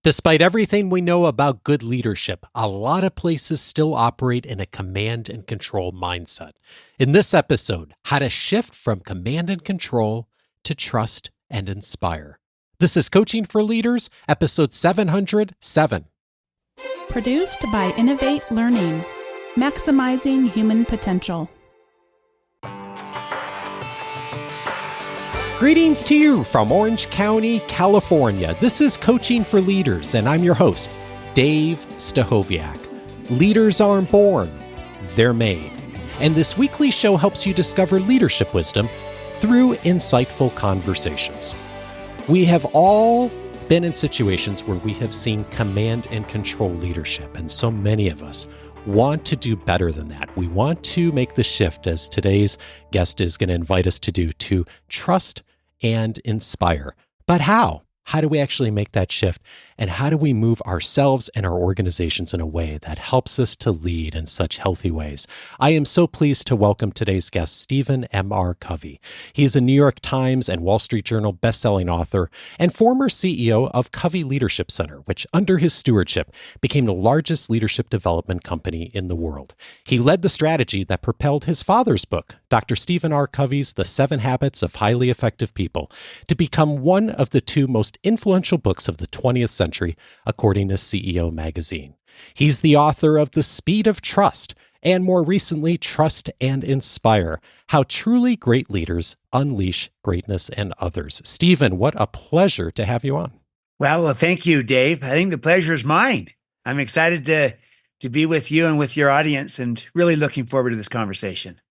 Despite everything we know about good leadership, a lot of places still operate in a command and control mindset. In this episode, how to shift from command and control to trust and inspire. This is Coaching for Leaders, episode 707. Produced by Innovate Learning, maximizing human potential. Greetings to you from Orange County, California. This is Coaching for Leaders, and I'm your host, Dave Stachowiak. Leaders aren't born, they're made. And this weekly show helps you discover leadership wisdom through insightful conversations. We have all been in situations where we have seen command and control leadership, and so many of us want to do better than that. We want to make the shift, as today's guest is going to invite us to do, to trust and inspire. But how? How do we actually make that shift? And how do we move ourselves and our organizations in a way that helps us to lead in such healthy ways? I am so pleased to welcome today's guest, Stephen M.R. Covey. He is a New York Times and Wall Street Journal bestselling author and former CEO of Covey Leadership Center, which under his stewardship became the largest leadership development company in the world. He led the strategy that propelled his father's book, Dr. Stephen R. Covey's The 7 Habits of Highly Effective People, to become one of the 2 most influential books of the 20th century, according to CEO magazine. He's the author of The Speed of Trust, and more recently, Trust and Inspire, How Truly Great Leaders Unleash Greatness in Others. Stephen, what a pleasure to have you on. Well, thank you, Dave. I think the pleasure is mine. I'm excited to be with you and with your audience, and really looking forward to this conversation.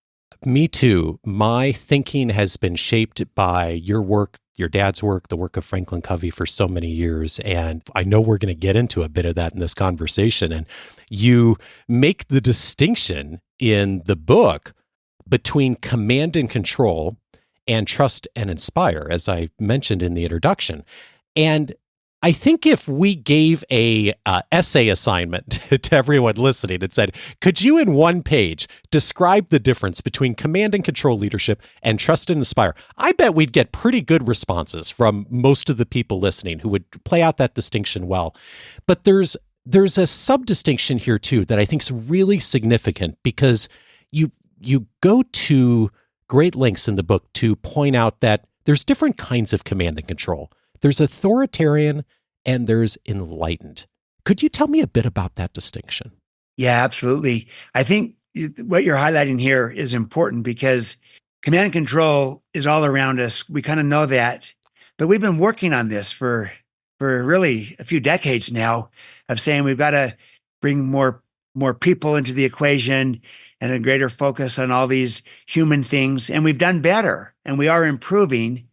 Me too. My thinking has been shaped by your work, your dad's work, the work of Franklin Covey for so many years. And I know we're going to get into a bit of that in this conversation. And you make the distinction in the book between command and control and trust and inspire, as I mentioned in the introduction. And I think if we gave a essay assignment to everyone listening and said, could you in one page describe the difference between command and control leadership and trust and inspire, I bet we'd get pretty good responses from most of the people listening who would play out that distinction well. But there's a sub-distinction here too that I think is really significant, because you go to great lengths in the book to point out that there's different kinds of command and control. There's authoritarian and there's enlightened. Could you tell me a bit about that distinction? Yeah, absolutely. I think what you're highlighting here is important, because command and control is all around us. We kind of know that, but we've been working on this for really a few decades now, of saying we've got to bring more people into the equation and a greater focus on all these human things. And we've done better, and we are improving.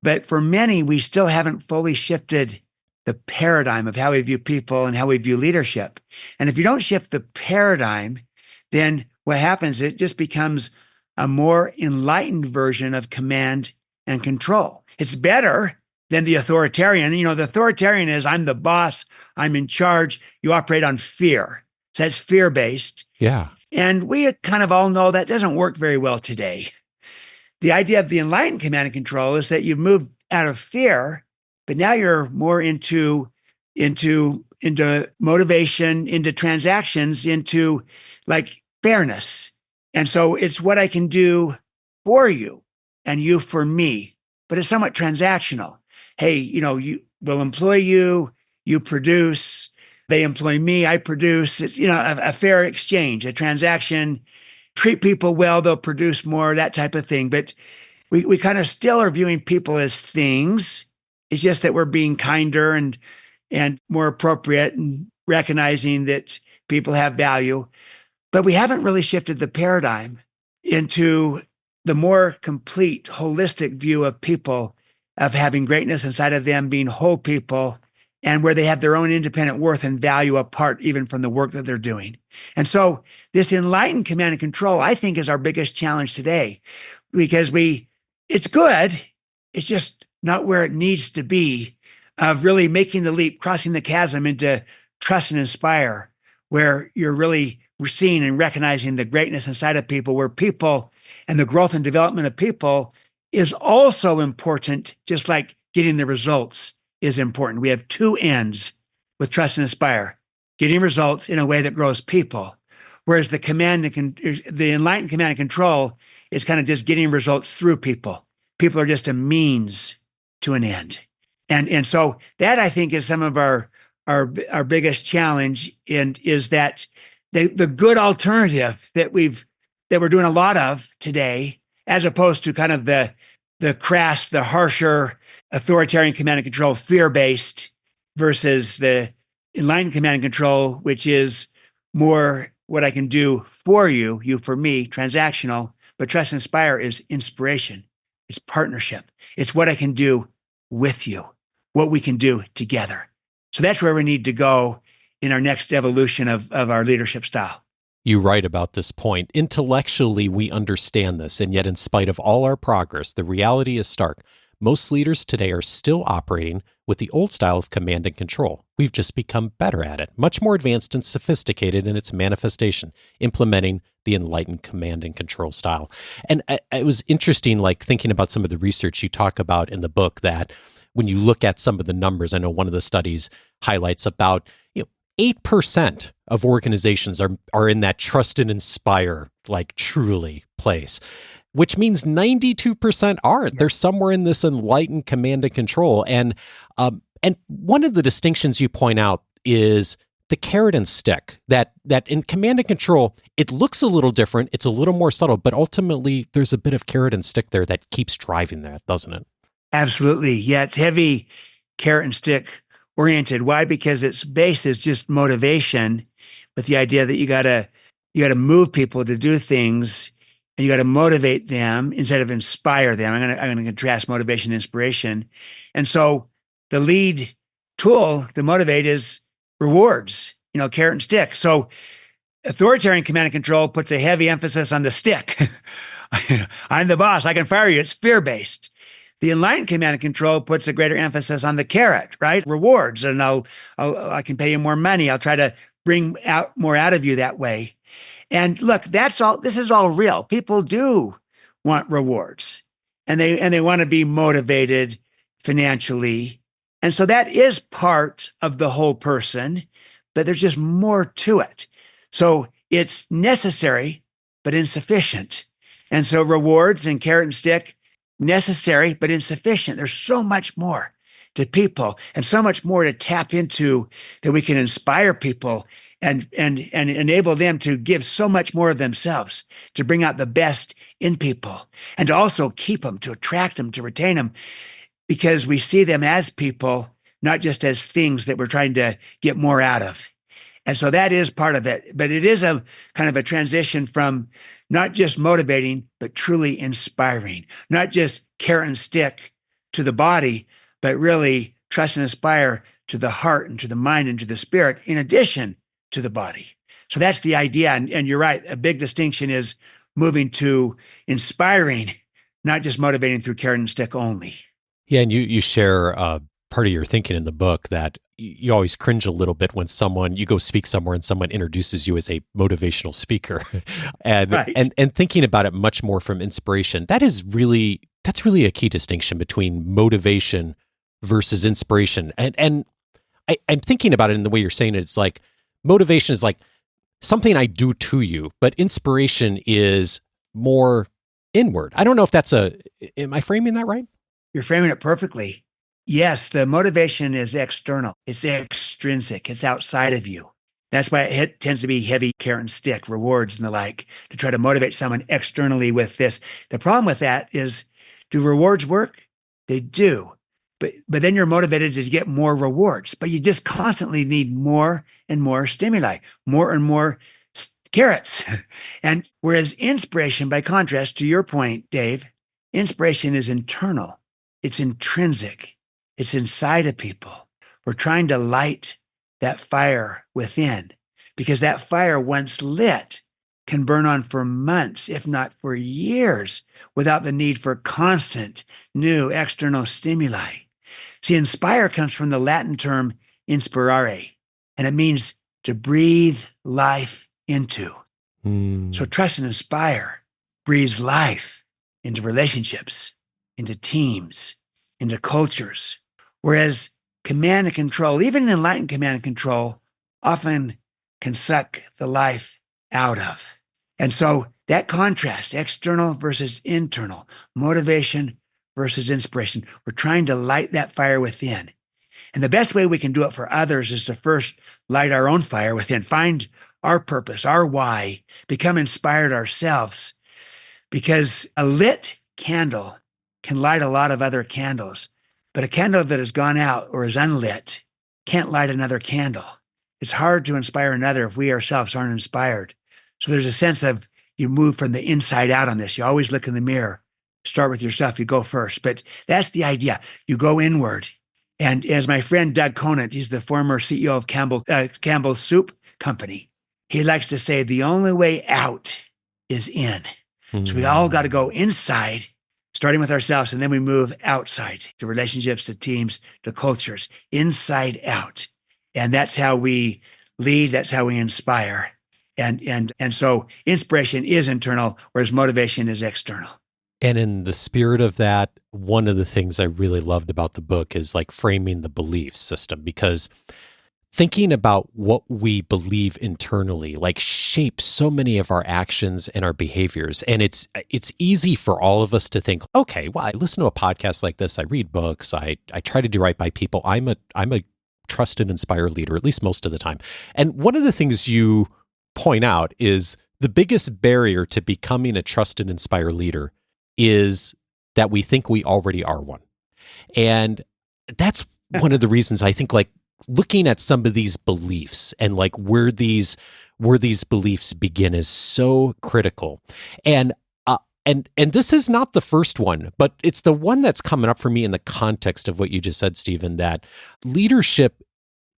But for many, we still haven't fully shifted the paradigm of how we view people and how we view leadership. And if you don't shift the paradigm, then what happens, it just becomes a more enlightened version of command and control. It's better than the authoritarian. You know, the authoritarian is, I'm the boss, I'm in charge. You operate on fear. So that's fear-based. Yeah. And we kind of all know that doesn't work very well today. The idea of the enlightened command and control is that you've moved out of fear, but now you're more into motivation, into transactions, into like fairness. And so it's what I can do for you and you for me, but it's somewhat transactional. Hey, you will employ you, you produce, they employ me, I produce. It's, a fair exchange, a transaction. Treat people well, they'll produce more, that type of thing. But we kind of still are viewing people as things. It's just that we're being kinder and more appropriate, and recognizing that people have value. But we haven't really shifted the paradigm into the more complete, holistic view of people, of having greatness inside of them, being whole people, and where they have their own independent worth and value apart even from the work that they're doing. And so this enlightened command and control, I think, is our biggest challenge today, because it's good. It's just not where it needs to be, of really making the leap, crossing the chasm into trust and inspire, where you're really seeing and recognizing the greatness inside of people, where people and the growth and development of people is also important, just like getting the results is important. We have two ends with Trust and Inspire, getting results in a way that grows people. Whereas the enlightened command and control is kind of just getting results through people. People are just a means to an end. And so that, I think, is some of our biggest challenge, and is that the good alternative that we're doing a lot of today, as opposed to kind of the crass, the harsher, authoritarian command and control, fear-based, versus the enlightened command and control, which is more what I can do for you, you for me, transactional. But Trust and Inspire is inspiration. It's partnership. It's what I can do with you, what we can do together. So that's where we need to go in our next evolution of our leadership style. You write about this point. Intellectually, we understand this, and yet in spite of all our progress, the reality is stark. Most leaders today are still operating with the old style of command and control. We've just become better at it, much more advanced and sophisticated in its manifestation, implementing the enlightened command and control style. And it was interesting, like thinking about some of the research you talk about in the book, that when you look at some of the numbers, I know one of the studies highlights about 8% of organizations are in that trust and inspire, like truly place, which means 92% aren't. They're somewhere in this enlightened command and control. And one of the distinctions you point out is the carrot and stick, that in command and control, it looks a little different. It's a little more subtle, but ultimately there's a bit of carrot and stick there that keeps driving that, doesn't it? Absolutely. Yeah, it's heavy carrot and stick oriented. Why? Because its base is just motivation, with the idea that you gotta move people to do things, and you gotta motivate them instead of inspire them. I'm gonna contrast motivation and inspiration. And so the lead tool to motivate is rewards, carrot and stick. So authoritarian command and control puts a heavy emphasis on the stick. I'm the boss, I can fire you. It's fear-based. The enlightened command and control puts a greater emphasis on the carrot, right? Rewards, and I can pay you more money. I'll try to bring out more out of you that way. And look, that's all. This is all real. People do want rewards, and they want to be motivated financially, and so that is part of the whole person. But there's just more to it. So it's necessary, but insufficient. And so rewards and carrot and stick, necessary, but insufficient. There's so much more to people, and so much more to tap into, that we can inspire people and enable them to give so much more of themselves, to bring out the best in people, and to also keep them, to attract them, to retain them, because we see them as people, not just as things that we're trying to get more out of. And so that is part of it. But it is a kind of a transition from not just motivating, but truly inspiring, not just carrot and stick to the body, but really trust and inspire to the heart and to the mind and to the spirit, in addition to the body. So that's the idea. And you're right. A big distinction is moving to inspiring, not just motivating through carrot and stick only. Yeah. And you share part of your thinking in the book that you always cringe a little bit when you go speak somewhere and someone introduces you as a motivational speaker, and Right. and thinking about it much more from inspiration. That's really a key distinction between motivation versus inspiration. And I'm thinking about it in the way you're saying it. It's like motivation is like something I do to you, but inspiration is more inward. I don't know if am I framing that right? You're framing it perfectly. Yes, the motivation is external. It's extrinsic. It's outside of you. That's why it tends to be heavy carrot and stick, rewards and the like, to try to motivate someone externally with this. The problem with that is, do rewards work? They do. But then you're motivated to get more rewards. But you just constantly need more and more stimuli, more and more carrots. And whereas inspiration, by contrast, to your point, Dave, inspiration is internal. It's intrinsic. It's inside of people. We're trying to light that fire within, because that fire, once lit, can burn on for months, if not for years, without the need for constant new external stimuli. See, inspire comes from the Latin term inspirare, and it means to breathe life into. So trust and inspire breathes life into relationships, into teams, into cultures. Whereas command and control, even enlightened command and control, often can suck the life out of. And so that contrast, external versus internal, motivation versus inspiration, we're trying to light that fire within. And the best way we can do it for others is to first light our own fire within, find our purpose, our why, become inspired ourselves, because a lit candle can light a lot of other candles, but a candle that has gone out or is unlit can't light another candle. It's hard to inspire another if we ourselves aren't inspired. So there's a sense of you move from the inside out on this. You always look in the mirror, start with yourself, you go first. But that's the idea. You go inward. And as my friend Doug Conant, he's the former CEO of Campbell's Soup Company, he likes to say, the only way out is in. So we all got to go inside, starting with ourselves, and then we move outside to relationships, to teams, to cultures, inside out. And that's how we lead. That's how we inspire. And so inspiration is internal, whereas motivation is external. And in the spirit of that, one of the things I really loved about the book is like framing the belief system, because thinking about what we believe internally like shapes so many of our actions and our behaviors. And it's easy for all of us to think, okay, well, I listen to a podcast like this, I read books, I try to do right by people. I'm a trusted, inspired leader, at least most of the time. And one of the things you point out is the biggest barrier to becoming a trusted, inspired leader is that we think we already are one. And that's one of the reasons I think, like, looking at some of these beliefs and like where these beliefs begin is so critical. And this is not the first one, but it's the one that's coming up for me in the context of what you just said, Stephen, that leadership,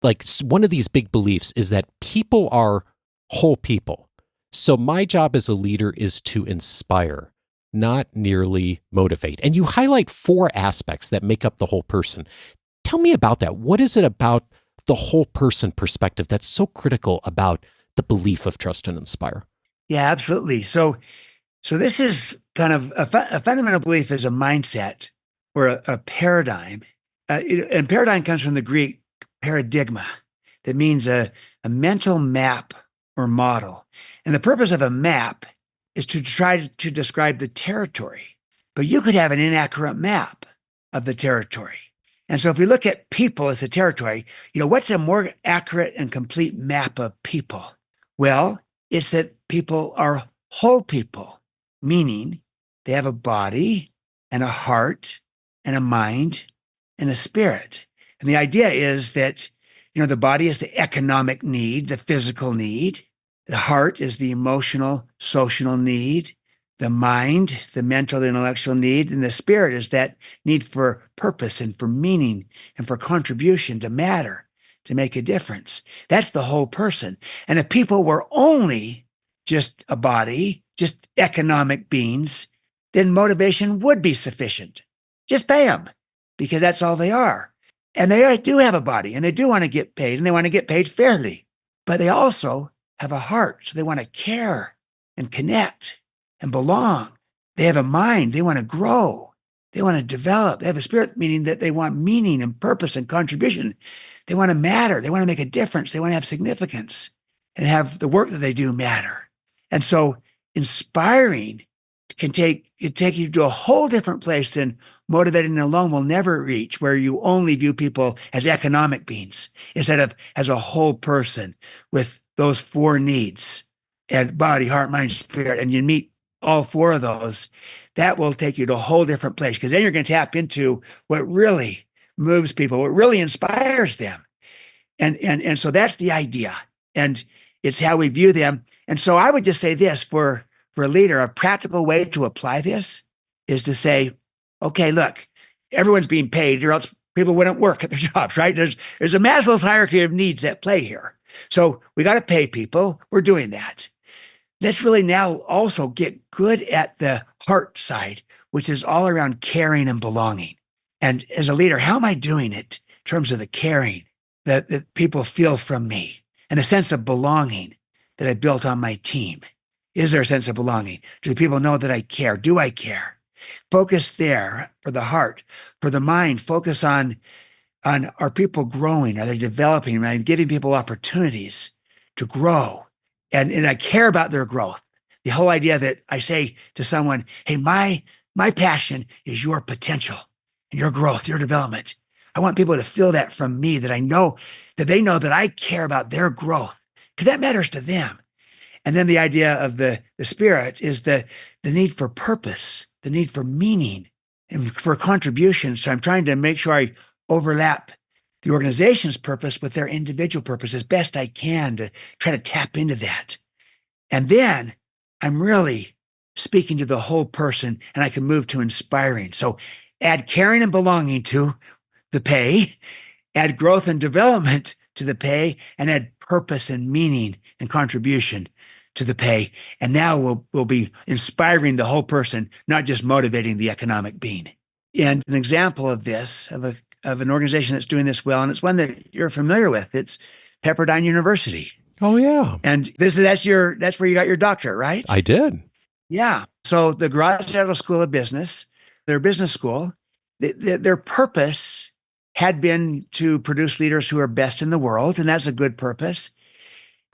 like one of these big beliefs is that people are whole people. So my job as a leader is to inspire, not merely motivate. And you highlight 4 aspects that make up the whole person. Tell me about that. What is it about the whole person perspective that's so critical about the belief of trust and inspire? Yeah, absolutely. So this is kind of a fundamental belief is a mindset or a paradigm. And paradigm comes from the Greek paradigma, that means a mental map or model. And the purpose of a map is to try to describe the territory. But you could have an inaccurate map of the territory. And so if we look at people as the territory, what's a more accurate and complete map of people? Well, it's that people are whole people, meaning they have a body and a heart and a mind and a spirit. And the idea is that, the body is the economic need, the physical need. The heart is the emotional, social need. The mind, the mental, the intellectual need, and the spirit is that need for purpose and for meaning and for contribution, to matter, to make a difference. That's the whole person. And if people were only just a body, just economic beings, then motivation would be sufficient. Just pay them, because that's all they are. And they do have a body, and they do want to get paid, and they want to get paid fairly. But they also have a heart, so they want to care and connect and belong. They have a mind. They want to grow. They want to develop. They have a spirit, meaning that they want meaning and purpose and contribution. They want to matter. They want to make a difference. They want to have significance and have the work that they do matter. And so inspiring can take you to a whole different place than motivating alone will never reach, where you only view people as economic beings instead of as a whole person with those 4 needs, and body, heart, mind, spirit, and you meet all 4 of those. That will take you to a whole different place, because then you're going to tap into what really moves people, what really inspires them. And so that's the idea. And it's how we view them. And so I would just say this for a leader, a practical way to apply this is to say, okay, look, everyone's being paid, or else people wouldn't work at their jobs, right? There's a Maslow's hierarchy of needs at play here. So we got to pay people. We're doing that. Let's really now also get good at the heart side, which is all around caring and belonging. And as a leader, how am I doing it in terms of the caring that people feel from me, and the sense of belonging that I built on my team? Is there a sense of belonging? Do the people know that I care? Do I care? Focus there for the heart. For the mind, focus on on are people growing? Are they developing? Am I giving people opportunities to grow? And I care about their growth. The whole idea that I say to someone, hey, my passion is your potential and your growth, your development. I want people to feel that from me, that I know that they know that I care about their growth, because that matters to them. And then the idea of the spirit is the need for purpose, the need for meaning, and for contribution. So I'm trying to make sure I overlap the organization's purpose with their individual purpose as best I can to try to tap into that. And then I'm really speaking to the whole person, and I can move to inspiring. So add caring and belonging to the pay, add growth and development to the pay, and add purpose and meaning and contribution to the pay. And now we'll be inspiring the whole person, not just motivating the economic being. And an example of this, of an organization that's doing this well, and it's one that you're familiar with, it's Pepperdine University. Oh, yeah. And that's where you got your doctorate, right? I did. Yeah. So the Graduate School of Business, their business school, their purpose had been to produce leaders who are best in the world, and that's a good purpose.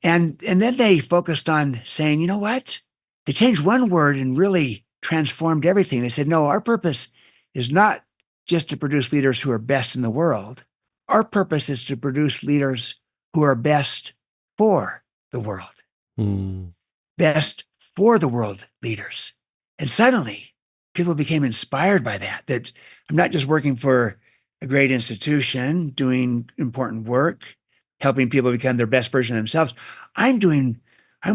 And then they focused on saying, you know what? They changed one word and really transformed everything. They said, no, our purpose is not just to produce leaders who are best in the world. Our purpose is to produce leaders who are best for the world. Best for the world leaders. And suddenly people became inspired by that I'm not just working for a great institution, doing important work, helping people become their best version of themselves. I'm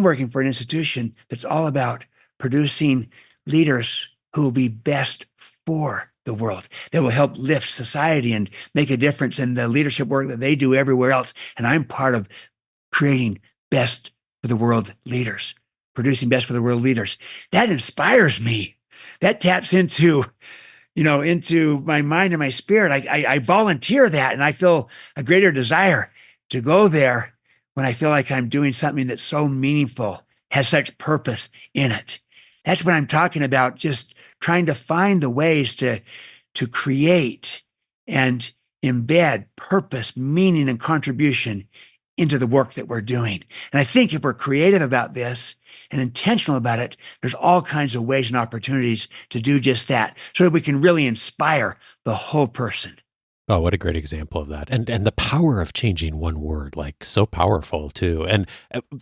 working for an institution that's all about producing leaders who will be best for the world, that will help lift society and make a difference in the leadership work that they do everywhere else. And I'm part of creating best for the world leaders, producing best for the world leaders. That inspires me. That taps into my mind and my spirit. I volunteer that, and I feel a greater desire to go there when I feel like I'm doing something that's so meaningful, has such purpose in it. That's what I'm talking about, just trying to find the ways to create and embed purpose, meaning, and contribution into the work that we're doing. And I think if we're creative about this and intentional about it, there's all kinds of ways and opportunities to do just that, so that we can really inspire the whole person. Oh, what a great example of that. And the power of changing one word, like so powerful too. And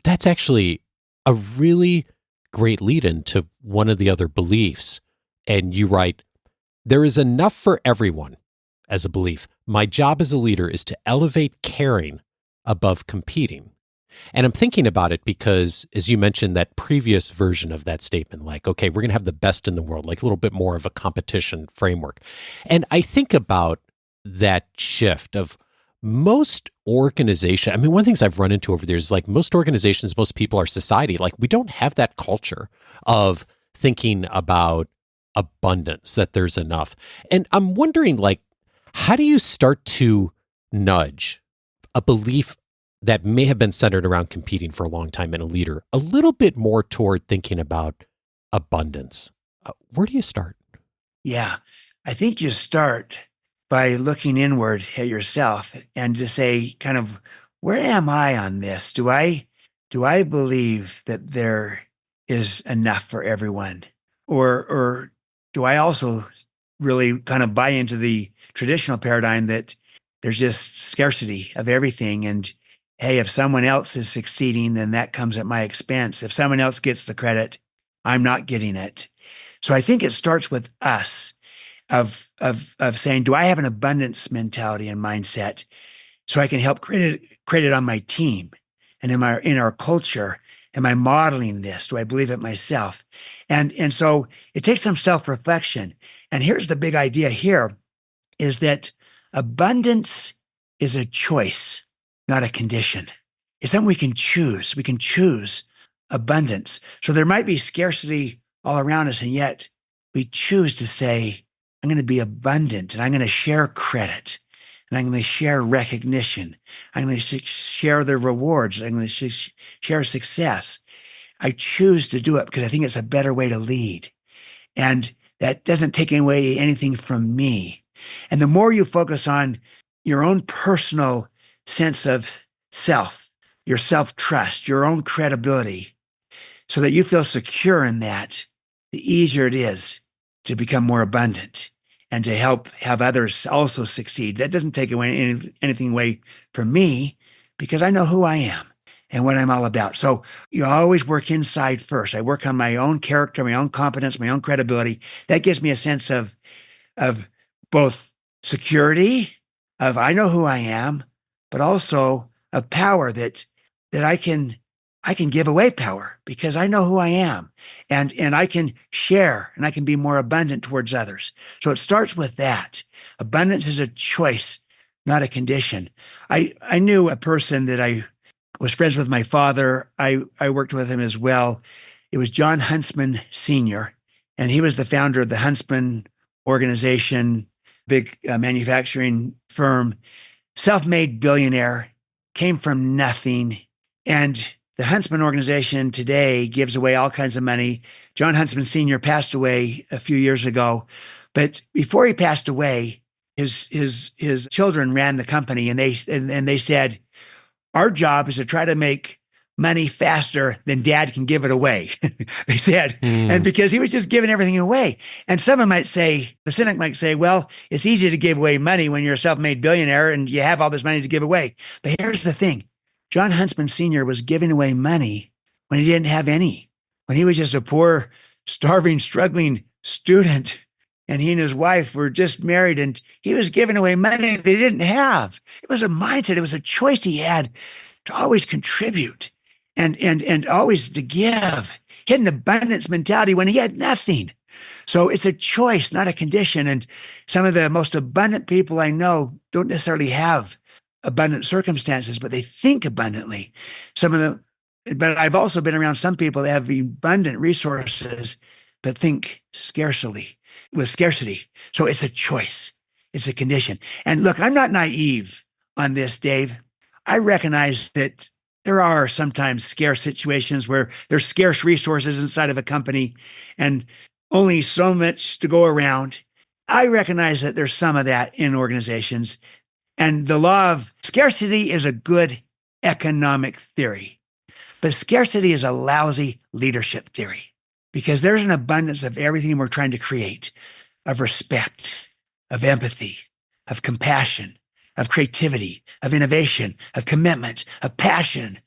that's actually a really great lead into one of the other beliefs. And you write, there is enough for everyone as a belief. My job as a leader is to elevate caring above competing. And I'm thinking about it because, as you mentioned, that previous version of that statement, like, okay, we're going to have the best in the world, like a little bit more of a competition framework. And I think about that shift of most organization. I mean, one of the things I've run into over there is like most organizations, most people, our society, like we don't have that culture of thinking about abundance, that there's enough. And I'm wondering, like, how do you start to nudge a belief that may have been centered around competing for a long time in a leader a little bit more toward thinking about abundance? Where do you start? Yeah, I think you start by looking inward at yourself and to say, kind of, where am I on this? Do I believe that there is enough for everyone? Or do I also really kind of buy into the traditional paradigm that there's just scarcity of everything? And hey, if someone else is succeeding, then that comes at my expense. If someone else gets the credit, I'm not getting it. So I think it starts with us of saying, do I have an abundance mentality and mindset so I can help create it on my team and in our culture? Am I modeling this? Do I believe it myself? And so it takes some self-reflection. And here's the big idea here is that abundance is a choice, not a condition. It's something we can choose. We can choose abundance. So there might be scarcity all around us, and yet we choose to say, I'm going to be abundant, and I'm going to share credit, and I'm going to share recognition. I'm going to share the rewards. I'm going to share success. I choose to do it because I think it's a better way to lead. And that doesn't take away anything from me. And the more you focus on your own personal sense of self, your self-trust, your own credibility, so that you feel secure in that, the easier it is to become more abundant and to help have others also succeed. That doesn't take anything away from me because I know who I am and what I'm all about. So you always work inside first. I work on my own character, my own competence, my own credibility. That gives me a sense of both security, of I know who I am, but also of power that I can give away power because I know who I am, and I can share and I can be more abundant towards others. So it starts with that. Abundance is a choice, not a condition. I knew a person that I was friends with my father. I worked with him as well. It was John Huntsman Sr., and he was the founder of the Huntsman organization, big manufacturing firm, self-made billionaire, came from nothing. And the Huntsman organization today gives away all kinds of money. John Huntsman Sr. passed away a few years ago, but before he passed away, his children ran the company, and they said, our job is to try to make money faster than dad can give it away. They said, and because he was just giving everything away. And someone might say, the cynic might say, well, it's easy to give away money when you're a self-made billionaire and you have all this money to give away. But here's the thing. John Huntsman Sr. was giving away money when he didn't have any, when he was just a poor, starving, struggling student. And he and his wife were just married, and he was giving away money they didn't have. It was a mindset. It was a choice he had to always contribute and always to give. He had an abundance mentality when he had nothing. So it's a choice, not a condition. And some of the most abundant people I know don't necessarily have abundant circumstances, but they think abundantly. Some of them, but I've also been around some people that have abundant resources, but think with scarcity. So it's a choice. It's a condition. And look, I'm not naive on this, Dave. I recognize that there are sometimes scarce situations where there's scarce resources inside of a company and only so much to go around. I recognize that there's some of that in organizations. And the law of scarcity is a good economic theory, but scarcity is a lousy leadership theory because there's an abundance of everything we're trying to create, of respect, of empathy, of compassion, of creativity, of innovation, of commitment, of passion,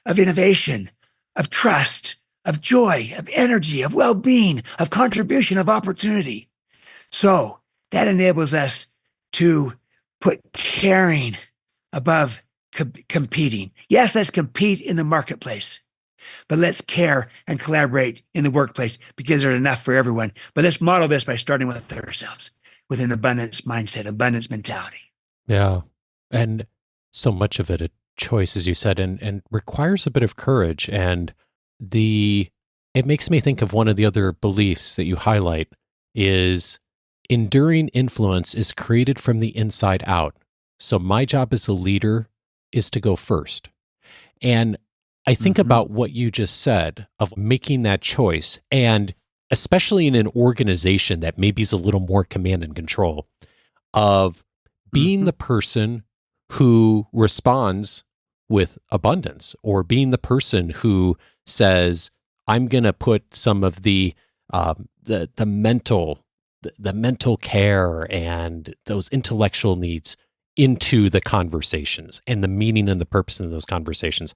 of innovation, of trust, of joy, of energy, of well-being, of contribution, of opportunity. So that enables us to put caring above competing. Yes, let's compete in the marketplace, but let's care and collaborate in the workplace because there's enough for everyone. But let's model this by starting with ourselves, with an abundance mindset, abundance mentality. Yeah. And so much of it a choice, as you said, and requires a bit of courage. And it makes me think of one of the other beliefs that you highlight is enduring influence is created from the inside out. So my job as a leader is to go first. And I think about what you just said of making that choice, and especially in an organization that maybe is a little more command and control, of being the person who responds with abundance, or being the person who says, I'm going to put some of the mental care and those intellectual needs into the conversations and the meaning and the purpose in those conversations.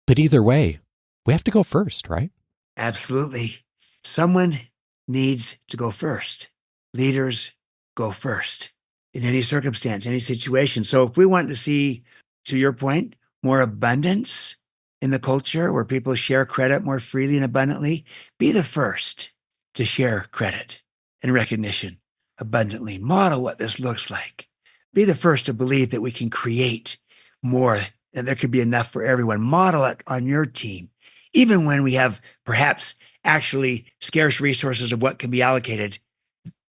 But either way, we have to go first, right? Absolutely. Someone needs to go first. Leaders go first in any circumstance, any situation. So if we want to see, to your point, more abundance in the culture where people share credit more freely and abundantly, be the first to share credit and recognition abundantly. Model what this looks like. Be the first to believe that we can create more and there could be enough for everyone. Model it on your team, even when we have perhaps actually scarce resources of what can be allocated.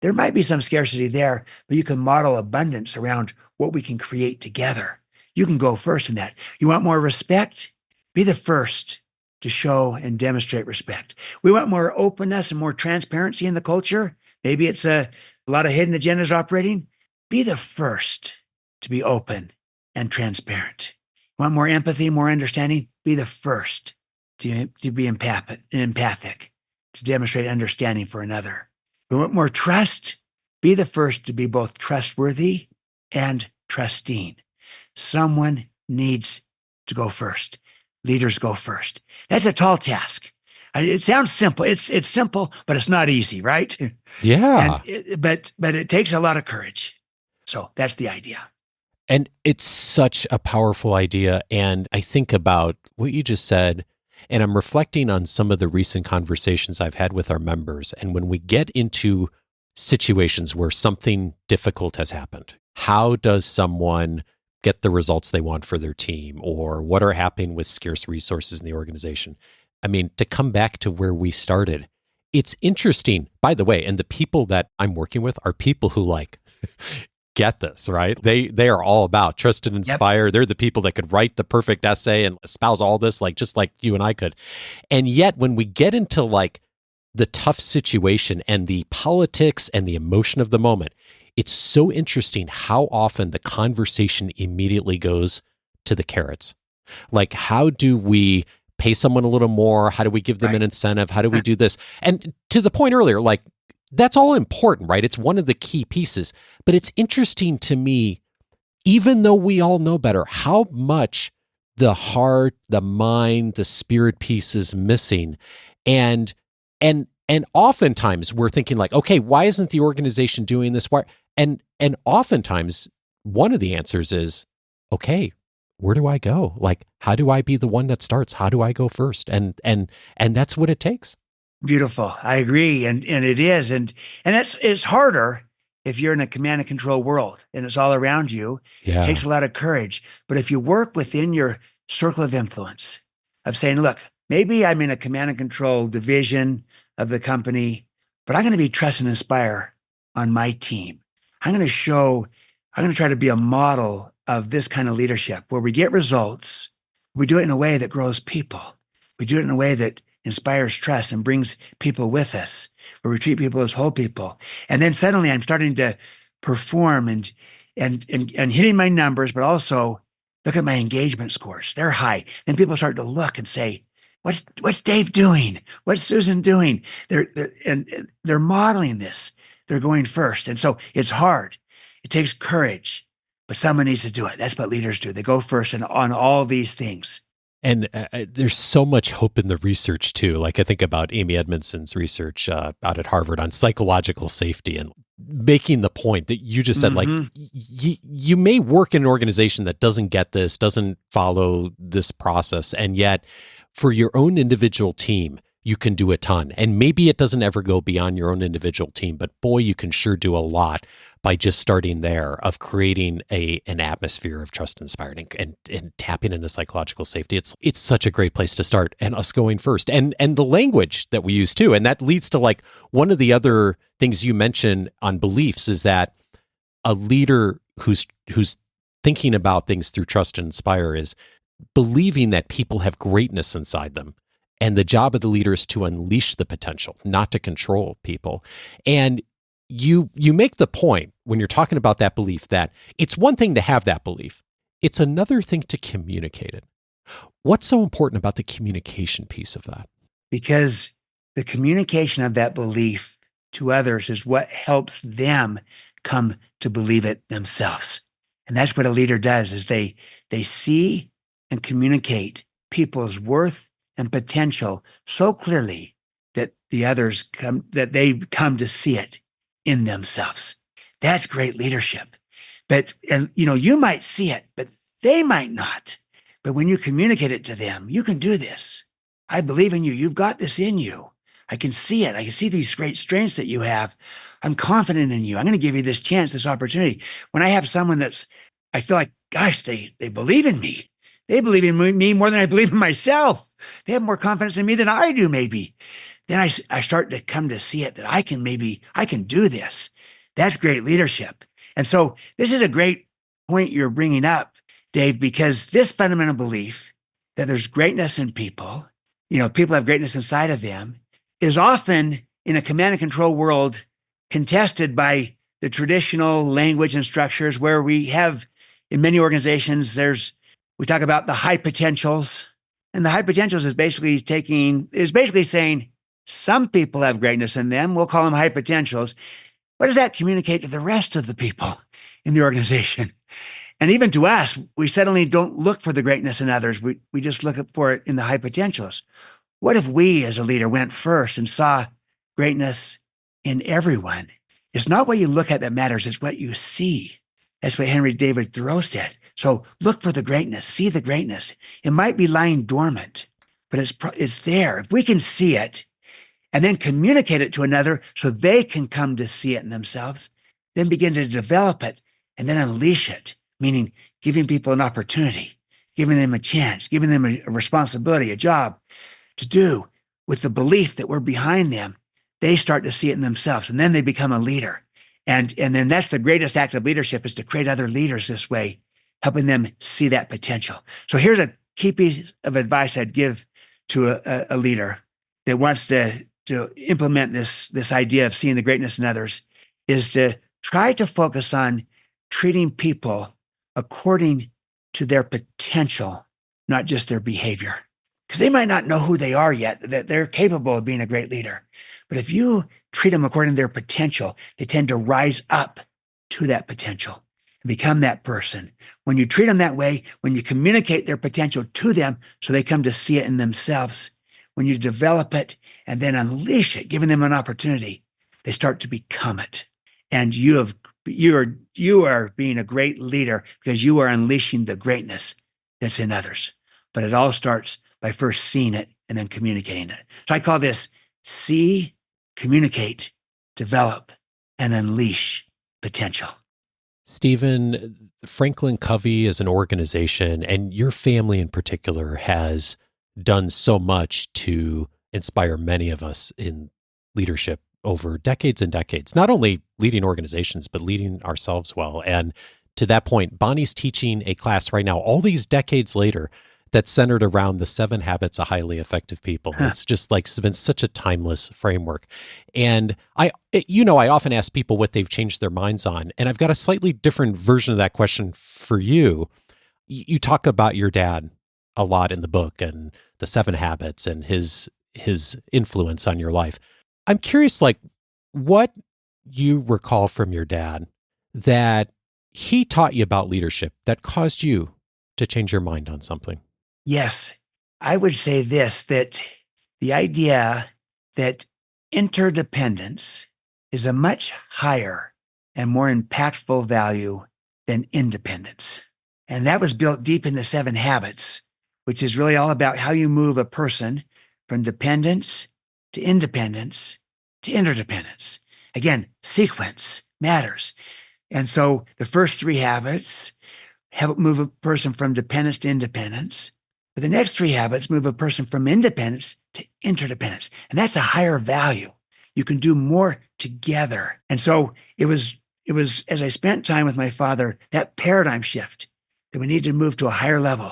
There might be some scarcity there, but you can model abundance around what we can create together. You can go first in that. You want more respect? Be the first to show and demonstrate respect. We want more openness and more transparency in the culture. Maybe it's a lot of hidden agendas operating. Be the first to be open and transparent. Want more empathy, more understanding? Be the first to be empathic, to demonstrate understanding for another. You want more trust? Be the first to be both trustworthy and trusting. Someone needs to go first. Leaders go first. That's a tall task. It sounds simple. It's simple, but it's not easy, right? Yeah. But it takes a lot of courage. So that's the idea. And it's such a powerful idea. And I think about what you just said, and I'm reflecting on some of the recent conversations I've had with our members. And when we get into situations where something difficult has happened, how does someone get the results they want for their team, or what are happening with scarce resources in the organization? I mean, to come back to where we started, it's interesting, by the way, and the people that I'm working with are people who like get this, right? They are all about trust and inspire. Yep. They're the people that could write the perfect essay and espouse all this, like just like you and I could. And yet when we get into like the tough situation and the politics and the emotion of the moment, it's so interesting how often the conversation immediately goes to the carrots. Like, how do we pay someone a little more? How do we give them an incentive? How do we do this? And to the point earlier, like, that's all important, right? It's one of the key pieces. But it's interesting to me, even though we all know better, how much the heart, the mind, the spirit piece is missing. And oftentimes we're thinking like, okay, why isn't the organization doing this? Why? And oftentimes one of the answers is, okay, where do I go? Like, how do I be the one that starts? How do I go first? And that's what it takes. Beautiful. I agree. And it is. And it's harder if you're in a command and control world and it's all around you. Yeah. It takes a lot of courage. But if you work within your circle of influence of saying, look, maybe I'm in a command and control division of the company, but I'm going to be trust and inspire on my team. I'm going to try to be a model of this kind of leadership where we get results. We do it in a way that grows people. We do it in a way that inspires trust and brings people with us, where we treat people as whole people. And then suddenly I'm starting to perform and hitting my numbers, but also look at my engagement scores. They're high. Then people start to look and say, what's Dave doing? What's Susan doing? They're modeling this. They're going first. And so it's hard. It takes courage, but someone needs to do it. That's what leaders do. They go first on all these things. And there's so much hope in the research too. Like I think about Amy Edmondson's research out at Harvard on psychological safety and making the point that you just said, like you may work in an organization that doesn't get this, doesn't follow this process. And yet for your own individual team, you can do a ton. And maybe it doesn't ever go beyond your own individual team, but boy, you can sure do a lot by just starting there of creating an atmosphere of trust inspiring and tapping into psychological safety. It's such a great place to start, and us going first and the language that we use too. And that leads to like one of the other things you mentioned on beliefs is that a leader who's thinking about things through trust and inspire is believing that people have greatness inside them. And the job of the leader is to unleash the potential, not to control people. And you make the point when you're talking about that belief that it's one thing to have that belief. It's another thing to communicate it. What's so important about the communication piece of that? Because the communication of that belief to others is what helps them come to believe it themselves. And that's what a leader does is they see and communicate people's worth and potential so clearly that they come to see it in themselves. That's great leadership. You might see it, but they might not. But when you communicate it to them, you can do this. I believe in you. You've got this in you. I can see it. I can see these great strengths that you have. I'm confident in you. I'm going to give you this chance, this opportunity. When I have someone I feel like, gosh, they believe in me. They believe in me more than I believe in myself. They have more confidence in me than I do, maybe. Then I start to come to see it that I can do this. That's great leadership. And so this is a great point you're bringing up, Dave, because this fundamental belief that there's greatness in people, people have greatness inside of them, is often in a command and control world contested by the traditional language and structures where we have in many organizations, we talk about the high potentials. And the high potentials is basically saying some people have greatness in them. We'll call them high potentials. What does that communicate to the rest of the people in the organization? And even to us, we suddenly don't look for the greatness in others. We just look for it in the high potentials. What if we as a leader went first and saw greatness in everyone? It's not what you look at that matters, it's what you see. That's what Henry David Thoreau said. So look for the greatness, see the greatness. It might be lying dormant, but it's there. If we can see it and then communicate it to another so they can come to see it in themselves, then begin to develop it and then unleash it, meaning giving people an opportunity, giving them a chance, giving them a responsibility, a job to do with the belief that we're behind them. They start to see it in themselves, and then they become a leader. And then that's the greatest act of leadership, is to create other leaders this way, helping them see that potential. So here's a key piece of advice I'd give to a leader that wants to implement this idea of seeing the greatness in others, is to try to focus on treating people according to their potential, not just their behavior. Because they might not know who they are yet, that they're capable of being a great leader. But if you treat them according to their potential, they tend to rise up to that potential and become that person. When you treat them that way, when you communicate their potential to them so they come to see it in themselves, when you develop it and then unleash it, giving them an opportunity, they start to become it. And you are being a great leader because you are unleashing the greatness that's in others. But it all starts by first seeing it and then communicating it. So I call this see, communicate, develop, and unleash potential. Stephen, Franklin Covey is an organization, and your family in particular has done so much to inspire many of us in leadership over decades and decades, not only leading organizations, but leading ourselves well. And to that point, Bonnie's teaching a class right now, all these decades later, that's centered around the 7 habits of highly effective people. It's just like, it's been such a timeless framework. And I often ask people what they've changed their minds on. And I've got a slightly different version of that question for you. You talk about your dad a lot in the book and the 7 habits and his influence on your life. I'm curious, like, what you recall from your dad that he taught you about leadership that caused you to change your mind on something. Yes, I would say this, that the idea that interdependence is a much higher and more impactful value than independence. And that was built deep in the 7 habits, which is really all about how you move a person from dependence to independence to interdependence. Again, sequence matters. And so the first 3 habits help move a person from dependence to independence. But the next 3 habits move a person from independence to interdependence. And that's a higher value. You can do more together. And so it was as I spent time with my father, that paradigm shift that we need to move to a higher level,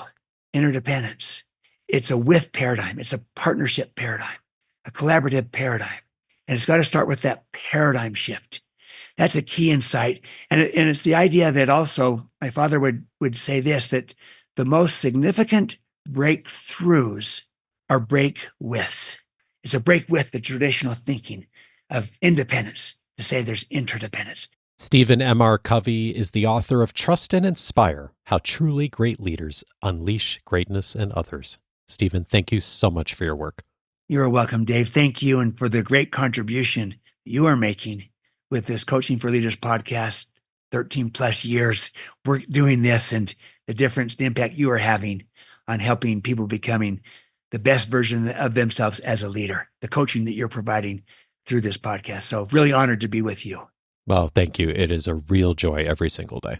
interdependence. It's a with paradigm. It's a partnership paradigm, a collaborative paradigm. And it's got to start with that paradigm shift. That's a key insight. And it's the idea that also my father would say this, that the most significant breakthroughs are break with. It's a break with the traditional thinking of independence to say there's interdependence. Stephen M.R. Covey is the author of Trust and Inspire, How Truly Great Leaders Unleash Greatness in Others. Stephen, thank you so much for your work. You're welcome, Dave. Thank you, and for the great contribution you are making with this Coaching for Leaders podcast. 13 plus years we're doing this, and the difference, the impact you are having on helping people becoming the best version of themselves as a leader, the coaching that you're providing through this podcast. So really honored to be with you. Well, thank you. It is a real joy every single day.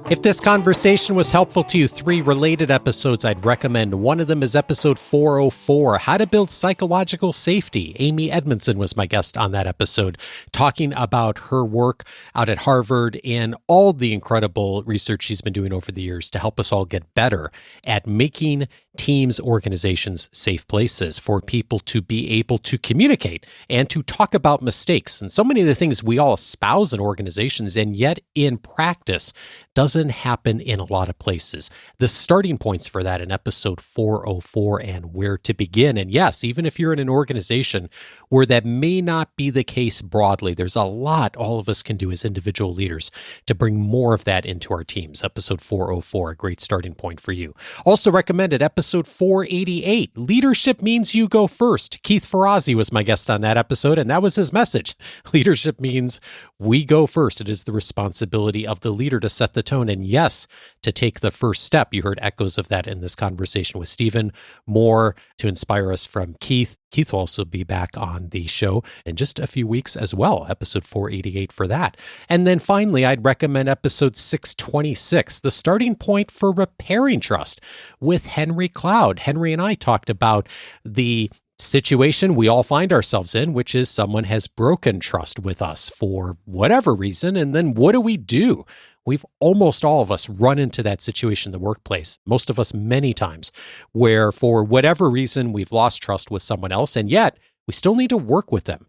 If this conversation was helpful to you, 3 related episodes I'd recommend. One of them is episode 404, How to Build Psychological Safety. Amy Edmondson was my guest on that episode, talking about her work out at Harvard and all the incredible research she's been doing over the years to help us all get better at making teams, organizations, safe places for people to be able to communicate and to talk about mistakes. And so many of the things we all espouse in organizations, and yet in practice, doesn't happen in a lot of places. The starting points for that in episode 404 and where to begin. And yes, even if you're in an organization where that may not be the case broadly, there's a lot all of us can do as individual leaders to bring more of that into our teams. Episode 404, a great starting point for you. Also recommended episode 488, Leadership Means You Go First. Keith Ferrazzi was my guest on that episode, and that was his message. Leadership means we go first. It is the responsibility of the leader to set the tone, and yes, to take the first step. You heard echoes of that in this conversation with Stephen. More to inspire us from Keith. Keith will also be back on the show in just a few weeks as well, episode 488 for that. And then finally, I'd recommend episode 626, The Starting Point for Repairing Trust with Henry Cloud. Henry and I talked about the situation we all find ourselves in, which is someone has broken trust with us for whatever reason. And then what do we do? We've almost all of us run into that situation in the workplace, most of us many times, where for whatever reason we've lost trust with someone else, and yet we still need to work with them.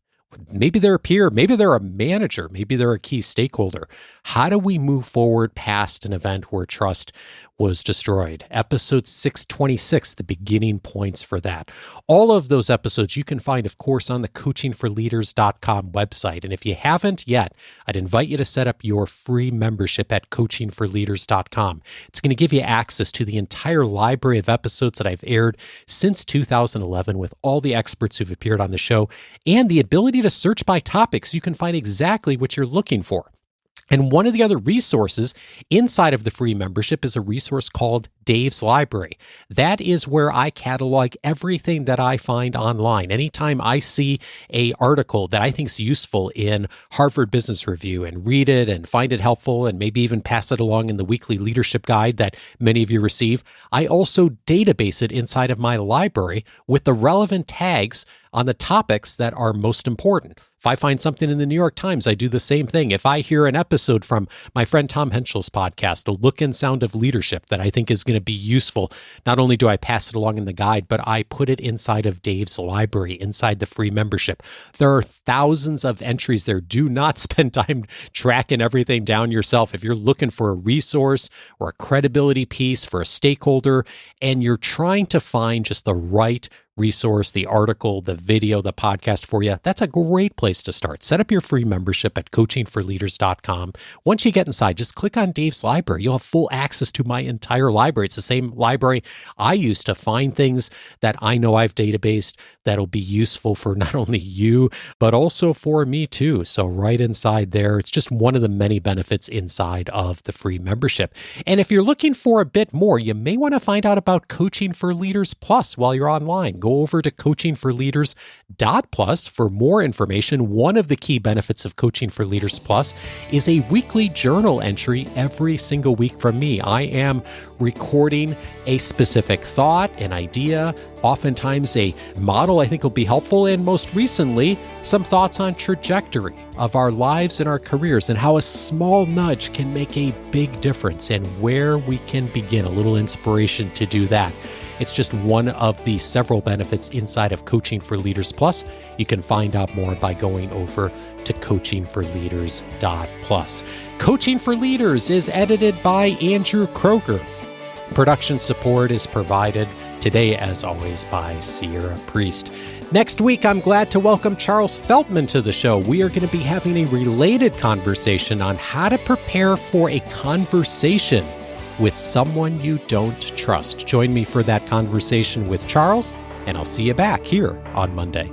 Maybe they're a peer, maybe they're a manager, maybe they're a key stakeholder. How do we move forward past an event where trust was destroyed? Episode 626, the beginning points for that. All of those episodes you can find, of course, on the coachingforleaders.com website. And if you haven't yet, I'd invite you to set up your free membership at coachingforleaders.com. It's going to give you access to the entire library of episodes that I've aired since 2011 with all the experts who've appeared on the show, and the ability to search by topics so you can find exactly what you're looking for. And one of the other resources inside of the free membership is a resource called Dave's Library. That is where I catalog everything that I find online. Anytime I see an article that I think is useful in Harvard Business Review and read it and find it helpful and maybe even pass it along in the weekly leadership guide that many of you receive, I also database it inside of my library with the relevant tags on the topics that are most important. If I find something in the New York Times, I do the same thing. If I hear an episode from my friend Tom Henschel's podcast, The Look and Sound of Leadership, that I think is going to be useful, not only do I pass it along in the guide, but I put it inside of Dave's library, inside the free membership. There are thousands of entries there. Do not spend time tracking everything down yourself. If you're looking for a resource or a credibility piece for a stakeholder, and you're trying to find just the right resource, the article, the video, the podcast for you, that's a great place to start. Set up your free membership at coachingforleaders.com. Once you get inside, just click on Dave's library. You'll have full access to my entire library. It's the same library I use to find things that I know I've databased that'll be useful for not only you, but also for me too. So right inside there, it's just one of the many benefits inside of the free membership. And if you're looking for a bit more, you may want to find out about Coaching for Leaders Plus while you're online. Go over to coachingforleaders.plus for more information. One of the key benefits of Coaching for Leaders Plus is a weekly journal entry every single week from me. I am recording a specific thought, an idea, oftentimes a model I think will be helpful, and most recently, some thoughts on trajectory of our lives and our careers and how a small nudge can make a big difference and where we can begin, a little inspiration to do that. It's just one of the several benefits inside of Coaching for Leaders Plus. You can find out more by going over to coachingforleaders.plus. Coaching for Leaders is edited by Andrew Kroger. Production support is provided today, as always, by Sierra Priest. Next week, I'm glad to welcome Charles Feltman to the show. We are going to be having a related conversation on how to prepare for a conversation with someone you don't trust. Join me for that conversation with Charles, and I'll see you back here on Monday.